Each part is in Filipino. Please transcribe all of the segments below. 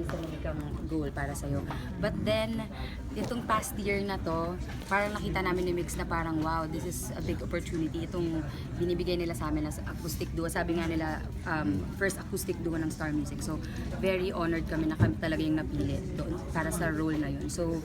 may sarili kang goal para sa'yo. But then, itong past year na to, parang nakita namin ni Mix na parang, wow, this is a big opportunity. Itong binibigay nila sa amin as acoustic duo. Sabi nga nila, first acoustic duo ng Star Music. So, very honored kami na kami talaga yung napili doon para sa role na yun. So,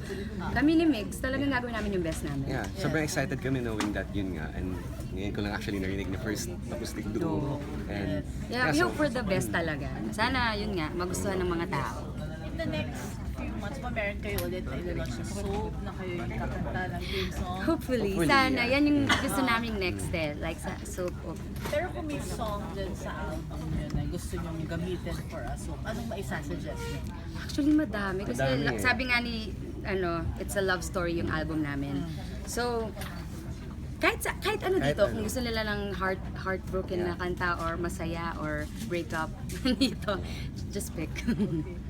kami ni Mix, talagang gagawin namin yung best namin. Yeah, sobrang excited kami knowing that yun nga. And ngayon ko lang actually narinig na first acoustic duo. And Yeah, we hope for the best talaga. Sana, yun nga, magustuhan ng mga tao. In the next few months pa, meron kayo ulit na ilo-launch na soap na kayo yung kakanta ng game song. Hopefully, Hopefully, sana. yeah. Yan yung gusto naming next like sa soap of. Pero kung may song dyan sa album nyo na gusto nyo gamitin for a soap, anong maisasuggest nyo? Actually, madami. Kasi Madami eh. sabi nga ni, it's a love story yung album namin. So, kahit ano Kahit dito, ano. kung gusto nila ng heartbroken na kanta or masaya or breakup, dito, just pick.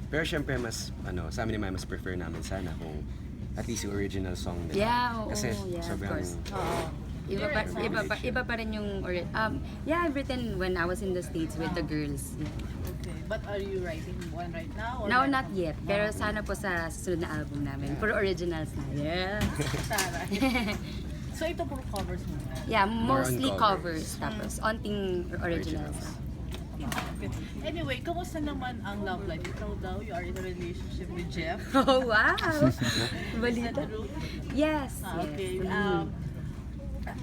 pero syempre mas sa amin naman mas prefer namin sana kung at least yung original song nila. Yeah, oo, Kasi yeah, of sobrang course. Iba pa rin yung yeah, I've written when I was in the States with the girls. Yeah. Okay. But are you writing one right now? Or No, not yet. Pero sana po sa susunod na album namin. For originals na. Yeah. Tara. So ito puro covers mo. Yeah, More on mostly covers. covers. Tapos, onting originals. Okay. Anyway, kamusta naman ang love life? Ikaw daw, you are in a relationship with Jeff. Oh, wow! Is Balita. that true? Yes. Okay. yes.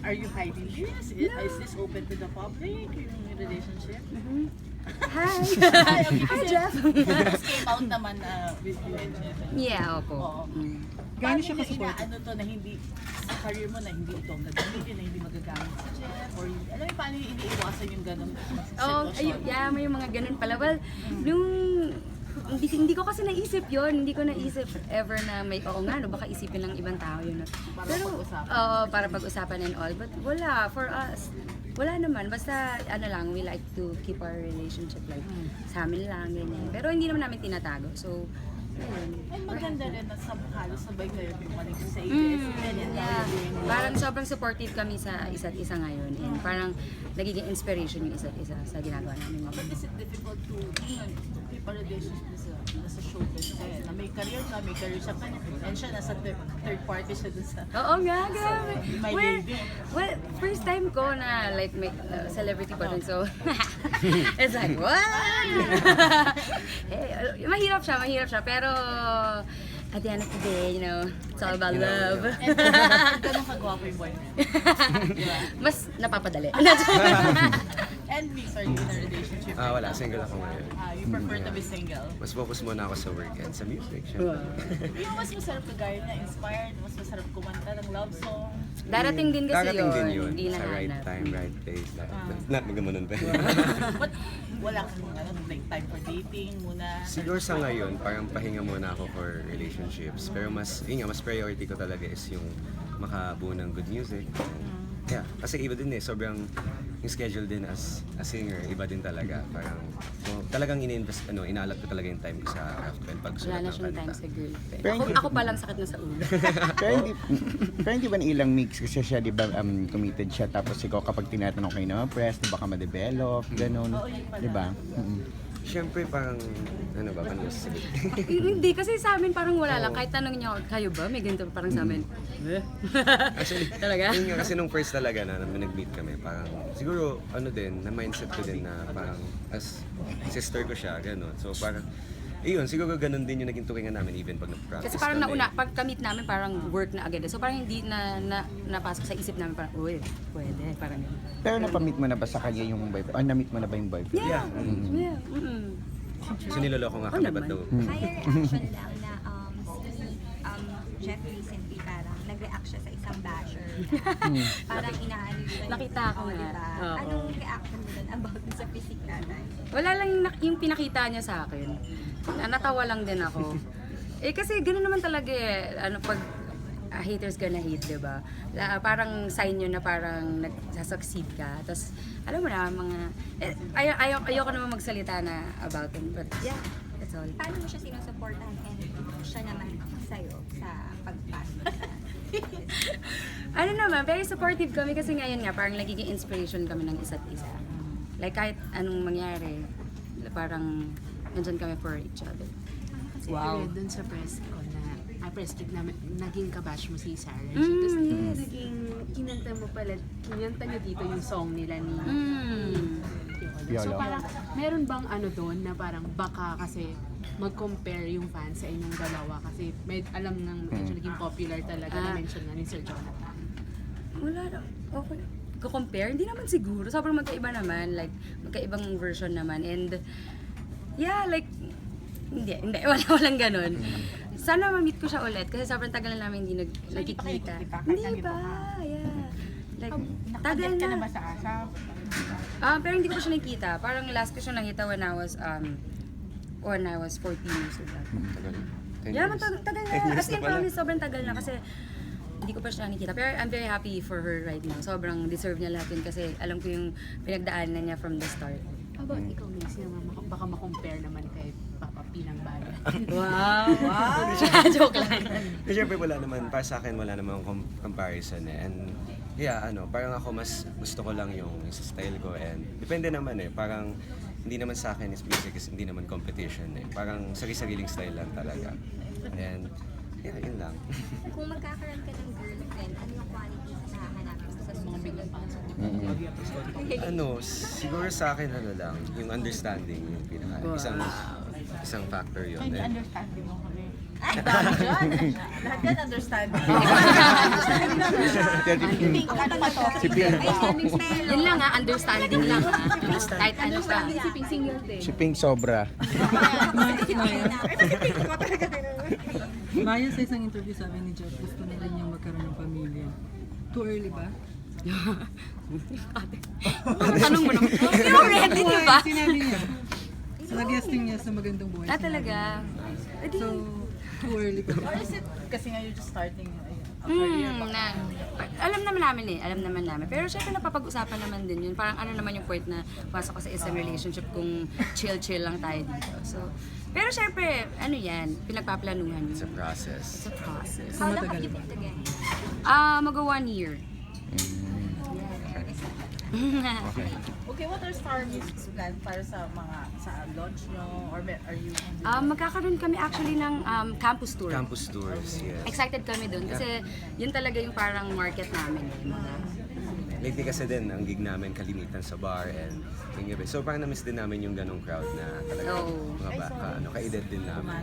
Are you hiding this? Is this open to the public, yung relationship? Hi! Hi, okay, Hi, kasi Jeff! Just came out naman with you and Jeff. Yeah, Oo. opo. Paano siya kasupport? Ano to na hindi, sa career mo na hindi ito ang gagamitin, na hindi magagamit si Jeff? Or alam mo paano yung iniiwasan yung ganun Oh, sitwasyon? yeah, may mga ganun pala. Well, nung hindi ko kasi naisip yon, hindi ko naisip ever na may nga no, baka isipin ng ibang tao yun. Para Pero pag-usapan. para pag-usapan and all, but wala for us. Wala naman, basta lang, we like to keep our relationship like sa amin lang, ganyan. Pero hindi naman namin tinatago. So, ayun. And maganda rin na halos sabay kayo bumalik sa ABS-CBN and now Yeah. you're doing well. Parang sobrang supportive kami sa isa't isa ngayon and parang nagiging inspiration yung isa't isa sa ginagawa namin. But is it difficult to keep a relationship sa showbiz kasi na may career siya pa and siya nasa third party siya dun sa Oo nga, grabe. My Well, lady. well, first time ko na like make celebrity pa rin, so it's like, what? Hey, mahirap siya, pero at the end of the day, it's all about love. and ganun kagwapo yung boyfriend. Diba? Mas napapadali. And Mix, are you in a relationship? Wala, single ako ngayon. You prefer to be single? Mas focus muna ako sa work and sa music. Syempre. Yung mas masarap kagaya na inspired, mas masarap kumanta ng love song. Darating din kasi Darating din yun. hindi Sa right nahanap. time, right place. Not maganon pa. But wala kang like time for dating muna. Siguro sa ngayon, parang pahinga muna ako for relationships. Pero mas priority ko talaga is yung makabuo ng good music. Yeah, kasi iba din sobrang yung schedule din as a singer, iba din talaga. Parang, so, talagang ini-invest, inalat ko talaga yung time ko sa craft and Wala pagsulat na ng siyang time kanta. sa girlfriend. Pero hindi- Ako pa lang sakit na sa ulo. pero hindi ba na ilang mix kasi siya, di ba, committed siya, tapos ikaw kapag tinatanong kayo na press, di ba ka ma-develop, ganun, di ba? Siyempre parang, paano sasagot? Hindi, kasi sa amin parang wala lang. Kahit tanong niyo, kayo ba? May ganito parang sa amin. Actually, Talaga? yun nga, kasi nung first talaga na nag-meet kami, parang siguro na mindset ko din na parang as sister ko siya, gano'n. So parang, siguro ganun din yung naging tukingan namin even pag nag-practice Kasi parang kami. pag kamit namin, parang work na agad. So parang hindi napasok sa isip namin, parang, uy, pwede, parang yun. Pero napamit mo na ba sa kanya yung boyfriend? na-meet mo na ba yung boyfriend? Yeah. Yeah. Yeah. Kasi niloloko nga kami, ba't daw? Higher reaction lang na si Jeff recently parang nag-react siya sa isang basher. Parang inaano yun. Nakita ko nga. Diba? Oo. Anong reaction mo dun about dun sa physique natin? Wala lang yung pinakita niya sa akin. Natawa lang din ako. Kasi ganoon naman talaga pag haters gonna hate, diba? Parang sign yun na parang nagsasucceed ka. Tapos, alam mo na, ayoko naman magsalita na about him. But yeah, that's all. Paano mo siya sinusuportahan and siya naman sa'yo sa pagpasok sa Ano naman, very supportive kami kasi ngayon nga, parang nagiging inspiration kami ng isa't isa. Like kahit anong mangyari, parang nandyan kami for each other. Wow. Dun sa press ko na press kit na naging kabash mo si Sarah G. Mm, Tapos yes. naging kinanta niyo dito yung song nila ni Piolo. Piolo. So parang meron bang ano doon na parang baka kasi mag-compare yung fans sa inyong dalawa kasi alam nang medyo naging popular talaga na mention nga ni Sir Jonathan. Wala na. Okay. Ko-compare? Hindi naman siguro. Sobrang magkaiba naman. Like, magkaibang version naman. And, yeah, like, hindi. Walang ganun. Sana ma-meet ko siya ulit kasi sobrang tagal na namin hindi nagkikita. Hindi pa. Yeah. Like, tagal Nakadate ka na na. ba sa ASAP? Pero hindi ko pa siya nakita. Parang last ko siya nakita when I was 14 years old. Tagal. 10 Yeah, years. tagal 10 na. years As in, na pala. promise, sobrang tagal na kasi hindi ko pa siya nakikita. Pero I'm very happy for her right now. Sobrang deserve niya lahat yun kasi alam ko yung pinagdaanan niya from the start. How about ikaw, Macy, naman baka ma-compare naman kay Papa P ng Bala? Wow! Joke lang. Pero syempre wala naman, para sa akin wala namang comparison eh. And yeah, parang ako mas gusto ko lang yung sa style ko and depende naman eh. Parang hindi naman sa akin is music is hindi naman competition eh. Parang sari-sariling style lang talaga. And yeah, yun lang. Kung magkakaroon ka ng girlfriend, ano yung qualities na hahanapin mo sa mga biglang Siguro sa akin lang, yung understanding yung isang factor yun. Hindi And, understanding mo kami. Ay, dami dyan. Lahat yan understanding. Think, ano pa to? Si Pink. Yun lang understanding lang Kahit ano pa. Si Pink single din. Si Pink sobra. Maya, sa isang interview sa amin ni Jeff, gusto na rin niyang magkaroon ng pamilya. Too early ba? Tanong mo naman. Hindi mo ready, di ba? Sinabi niya. Sa nag-guesting niya sa Magandang Buhay. Talaga. Edi, So, too early pa. Or is it kasi nga you're just starting a career pa? alam naman namin. Pero syempre napapag-usapan naman din yun. Parang ano naman yung point na pasok ko sa isang relationship kung chill-chill lang tayo dito. So, pero syempre, ano yan, pinagpaplanuhan it's a yun. process. It's a process. How long have you been together? Mag 1 year. Okay, what are Star Music's plan para sa launch nyo? Or are you... Magkakaroon kami actually ng campus tour. Campus tours, yes. Excited kami doon kasi yun talaga yung parang market namin. Lately kasi din, ang gig namin kalimitan sa bar and yung gabi. So parang na-miss din namin yung ganong crowd na talaga Oh. mga ka-edad din namin.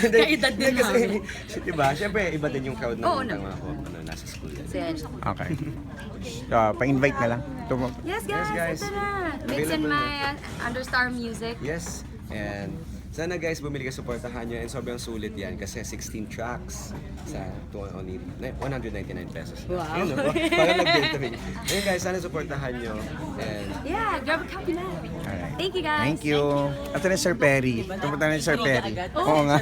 Kaedad din Kasi, namin. diba, syempre iba din yung crowd ng Oo mga ko, nasa school din. Okay. Pa-invite na lang. Yes Yes, guys. ito na. Mix and Available my Understar Music. Yes, and sana guys bumili ka, supportahan nyo and sobrang sulit yan kasi 16 tracks sa only 199 pesos. Wow. Ayun, no? Parang nag-date rin. Ayun guys, sana supportahan nyo and Yeah, grab a copy na. Alright. Thank you guys. Thank you. At na Sir Perry. Pumunta na si Sir Perry. Oo nga.